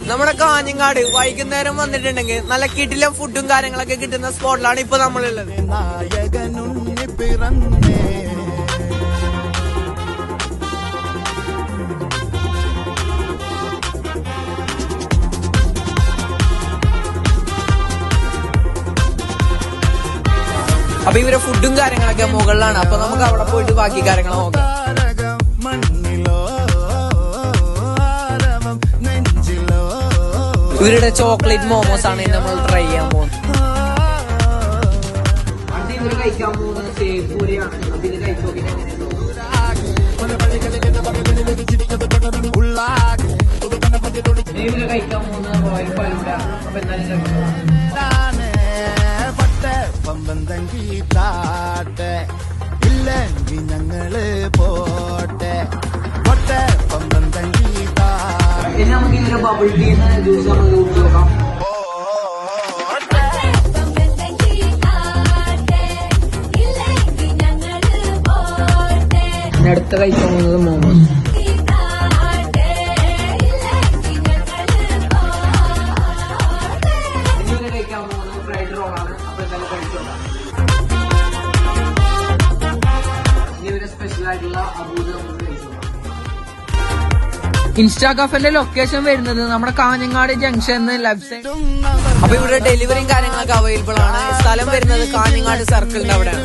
നമ്മുടെ കാഞ്ഞങ്ങാട് വൈകുന്നേരം വന്നിട്ടുണ്ടെങ്കിൽ നല്ല കിടിലം ഫുഡും കാര്യങ്ങളൊക്കെ കിട്ടുന്ന സ്പോട്ടിലാണ് ഇപ്പൊ നമ്മളുള്ളത്. നായകനുണ്ണി പിറന്നേ അപ്പൊ ഇവരെ ഫുഡും കാര്യങ്ങളൊക്കെ മുകളിലാണ്. അപ്പൊ നമുക്ക് അവിടെ പോയിട്ട് ബാക്കി കാര്യങ്ങൾ നോക്കാം. ഇവരുടെ ചോക്ലേറ്റ് മോമോസ് ആണ് നമ്മൾ ട്രൈ ചെയ്യാൻ പോകുന്നത്. ഇവര് കഴിക്കാൻ പോകുന്നത് സേവൂരിയാണ്. അപ്പൊ ഇത് കഴിച്ചോക്കി ഇവര് കഴിക്കാൻ പോകുന്നത് റോയൽ ഫലൂഡ. അപ്പൊ എന്തായാലും പമ്പന്തീട്ടാട്ടെ ഇല്ലെങ്കിൽ ഞങ്ങള് പോട്ടെ പൊട്ടെ പമ്പന്തീട്ടാ. ഇനി നമുക്ക് ഇങ്ങനെ ബബിൾ ടീ ജ്യൂസ് നമുക്ക് നോക്കാം. അടുത്ത കഴിക്കാൻ പോകുന്നത് മോമോസ്. ഇൻസ്റ്റാ കഫേന്റെ ലൊക്കേഷൻ വരുന്നത് നമ്മുടെ കാഞ്ഞങ്ങാട് ജംഗ്ഷൻ ലെഫ്റ്റ് സൈഡ്. അപ്പൊ ഇവിടെ ഡെലിവറിയും കാര്യങ്ങളൊക്കെ അവൈലബിൾ ആണ്. സ്ഥലം വരുന്നത് കാഞ്ഞങ്ങാട് സർക്കിളിന്റെ അവിടെയാണ്.